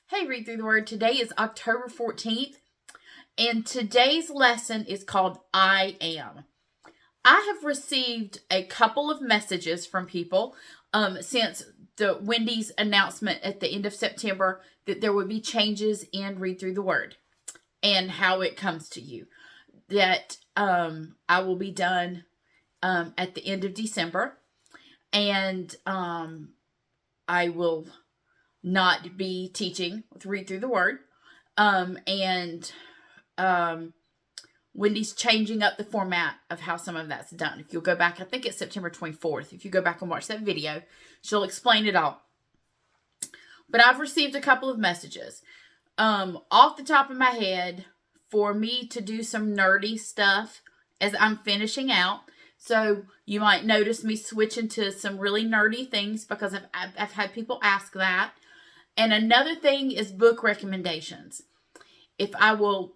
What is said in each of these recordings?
Hey, Read Through the Word. Today is October 14th, and today's lesson is called I Am. I have received a couple of messages from people since the Wendy's announcement at the end of September that there would be changes in Read Through the Word and how it comes to you. That I will be done at the end of December, and I will not be teaching with Read Through the Word. Wendy's changing up the format of how some of that's done. If you'll go back, I think it's September 24th. If you go back and watch that video, she'll explain it all. But I've received a couple of messages. Off the top of my head, for me to do some nerdy stuff as I'm finishing out. So you might notice me switching to some really nerdy things because I've had people ask that. And another thing is book recommendations. If I will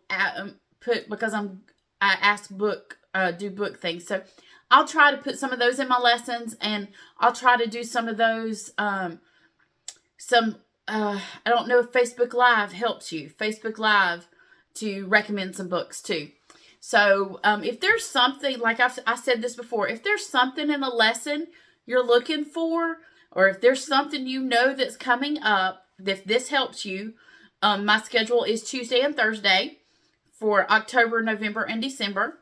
because I do book things. So I'll try to put some of those in my lessons, and I'll try to do some of those, I don't know if Facebook Live helps you. Facebook Live to recommend some books too. So if there's something, like I said this before, if there's something in the lesson you're looking for, or if there's something you know that's coming up, if this helps you, my schedule is Tuesday and Thursday for October, November, and December.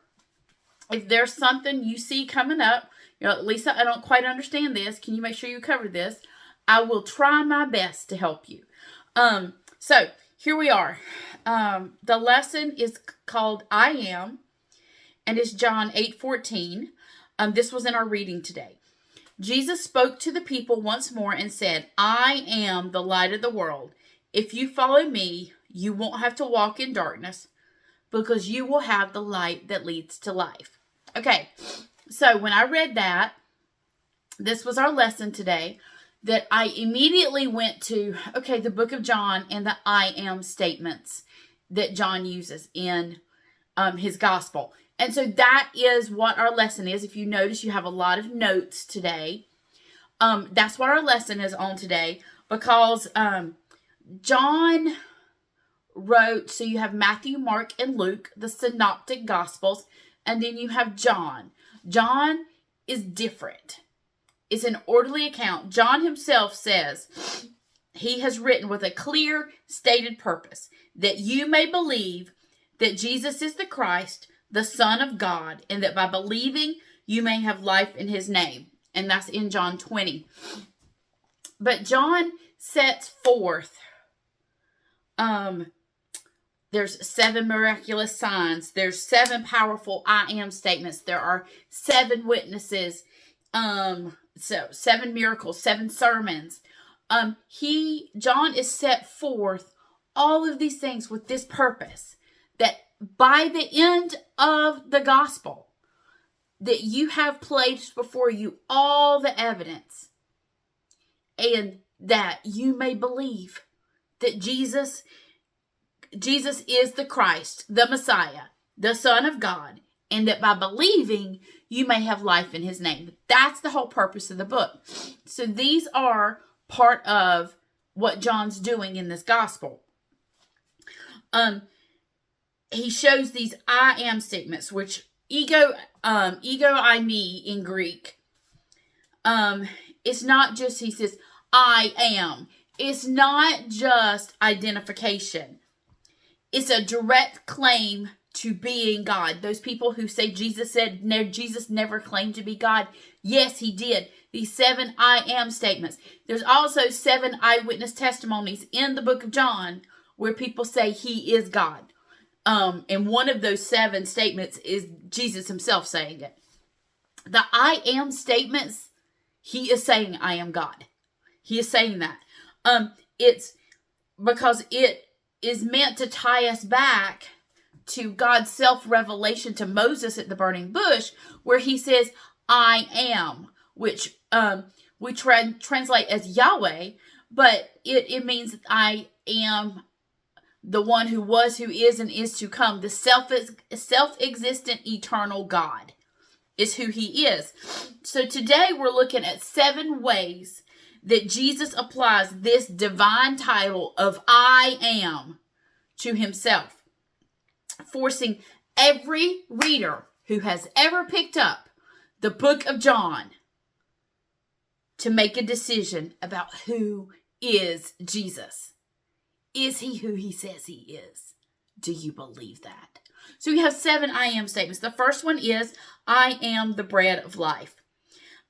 If there's something you see coming up, Lisa, I don't quite understand this. Can you make sure you cover this? I will try my best to help you. So here we are. The lesson is called I Am, and it's John 8:14. This was in our reading today. Jesus spoke to the people once more and said, I am the light of the world. If you follow me, you won't have to walk in darkness because you will have the light that leads to life. Okay, so when I read that, this was our lesson today, that I immediately went to, the book of John and the I am statements that John uses in his gospel. And so that is what our lesson is. If you notice, you have a lot of notes today. That's what our lesson is on today, because John wrote, so you have Matthew, Mark, and Luke, the synoptic gospels, and then you have John. John is different. It's an orderly account. John himself says he has written with a clear stated purpose, that you may believe that Jesus is the Christ, the Son of God, and that by believing you may have life in his name. And that's in John 20. But John sets forth, there's 7 miraculous signs. There's 7 powerful I am statements. There are 7 witnesses. So 7 miracles, 7 sermons. John is set forth all of these things with this purpose, that by the end of the gospel, that you have placed before you all the evidence, and that you may believe that Jesus is the Christ, the Messiah, the Son of God, and that by believing you may have life in his name. That's the whole purpose of the book. So these are part of what John's doing in this gospel. He shows these I am statements, which Egō Eimi in Greek. It's not just, he says, I am. It's not just identification. It's a direct claim to being God. Those people who say Jesus never claimed to be God. Yes, he did. These 7 I am statements. There's also 7 eyewitness testimonies in the book of John where people say he is God. And one of those 7 statements is Jesus himself saying it. The I am statements, he is saying I am God. He is saying that. It's because it is meant to tie us back to God's self-revelation to Moses at the burning bush, where he says, I am, which we translate as Yahweh, but it means I am the one who was, who is, and is to come, the self-existent, eternal God. is who he is. So today we're looking at 7 ways that Jesus applies this divine title of I am to himself, forcing every reader who has ever picked up the book of John to make a decision about who is Jesus. Is he who he says he is? Do you believe that? So we have 7 I am statements. The first one is, I am the bread of life.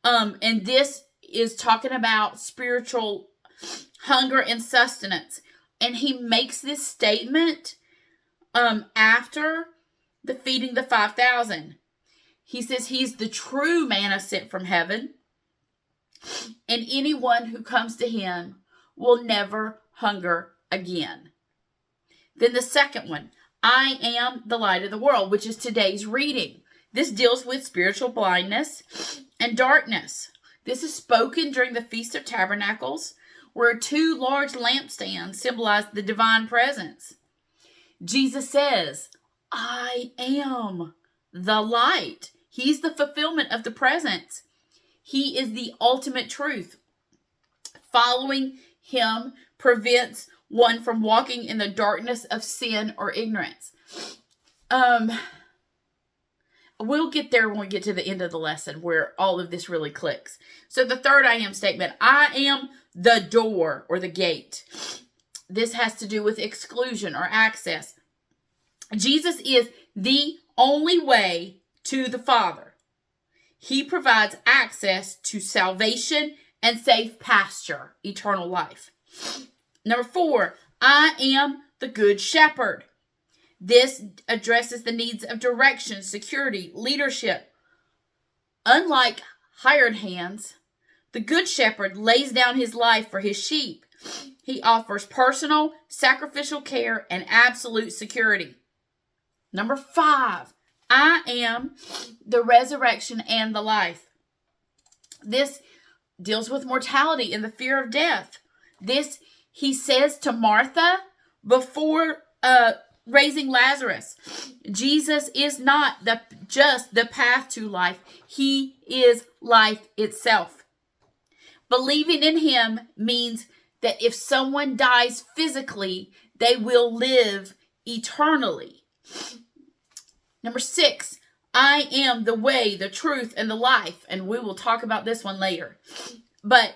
And this is talking about spiritual hunger and sustenance. And he makes this statement after the feeding the 5,000. He says he's the true manna sent from heaven. And anyone who comes to him will never hunger again. Then the second one, I am the light of the world, which is today's reading. This deals with spiritual blindness and darkness. This is spoken during the Feast of Tabernacles, where 2 large lampstands symbolize the divine presence. Jesus says, I am the light. He's the fulfillment of the presence. He is the ultimate truth. Following him prevents one from walking in the darkness of sin or ignorance. We'll get there when we get to the end of the lesson where all of this really clicks. So the third I am statement, I am the door or the gate. This has to do with exclusion or access. Jesus is the only way to the Father. He provides access to salvation and safe pasture, eternal life. Number 4, I am the good shepherd. This addresses the needs of direction, security, leadership. Unlike hired hands, the good shepherd lays down his life for his sheep. He offers personal, sacrificial care and absolute security. Number 5, I am the resurrection and the life. This deals with mortality and the fear of death. This he says to Martha before raising Lazarus. Jesus is not just the path to life. He is life itself. Believing in him means that if someone dies physically, they will live eternally. Number 6, I am the way, the truth, and the life. And we will talk about this one later. But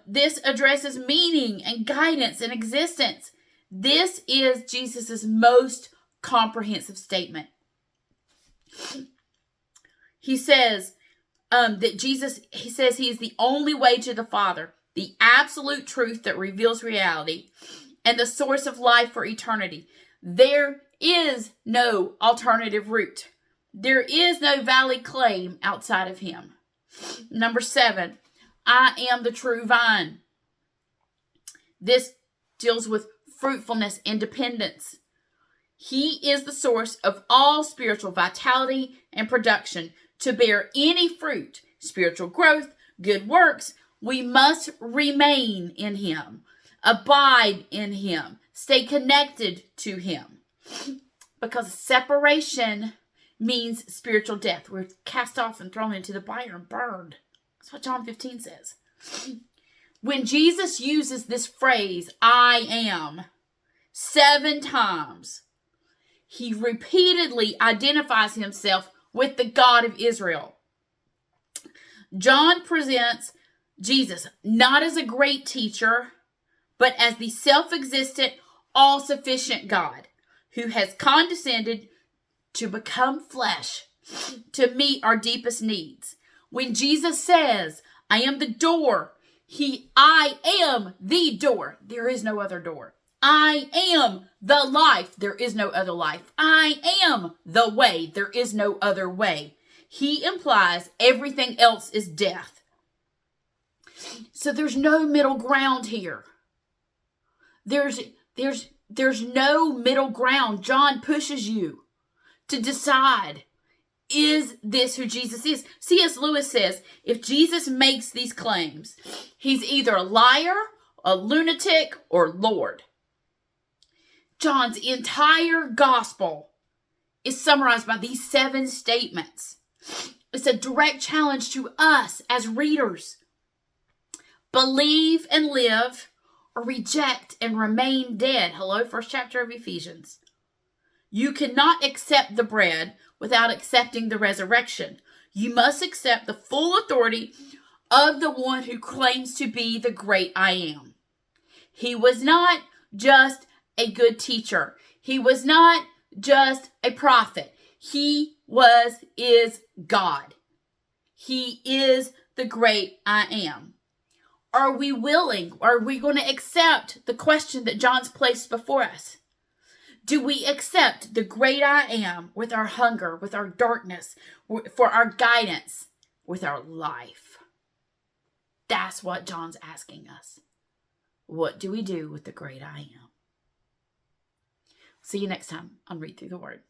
this addresses meaning and guidance and existence. This is Jesus's most comprehensive statement. He says he is the only way to the Father, the absolute truth that reveals reality, and the source of life for eternity. There is no alternative route. There is no valid claim outside of him. Number 7, I am the true vine. This deals with fruitfulness and dependence. He is the source of all spiritual vitality and production. To bear any fruit, spiritual growth, good works, we must remain in him, abide in him, stay connected to him. Because separation means spiritual death. We're cast off and thrown into the fire and burned. That's what John 15 says. When Jesus uses this phrase, I am, 7 times, he repeatedly identifies himself with the God of Israel. John presents Jesus not as a great teacher, but as the self-existent, all-sufficient God who has condescended to become flesh to meet our deepest needs. When Jesus says, I am the door, I am the door. There is no other door. I am the life. There is no other life. I am the way. There is no other way. He implies everything else is death. So there's no middle ground here. There's no middle ground. John pushes you to decide, is this who Jesus is? C.S. Lewis says, if Jesus makes these claims, he's either a liar, a lunatic, or Lord. John's entire gospel is summarized by these 7 statements. It's a direct challenge to us as readers. Believe and live, or reject and remain dead. Hello, first chapter of Ephesians. You cannot accept the bread without accepting the resurrection. You must accept the full authority of the one who claims to be the great I am. He was not just a good teacher. He was not just a prophet. He is God. He is the great I am. Are we willing? Are we going to accept the question that John's placed before us? Do we accept the great I am with our hunger, with our darkness, for our guidance, with our life? That's what John's asking us. What do we do with the great I am? See you next time on Read Through the Word.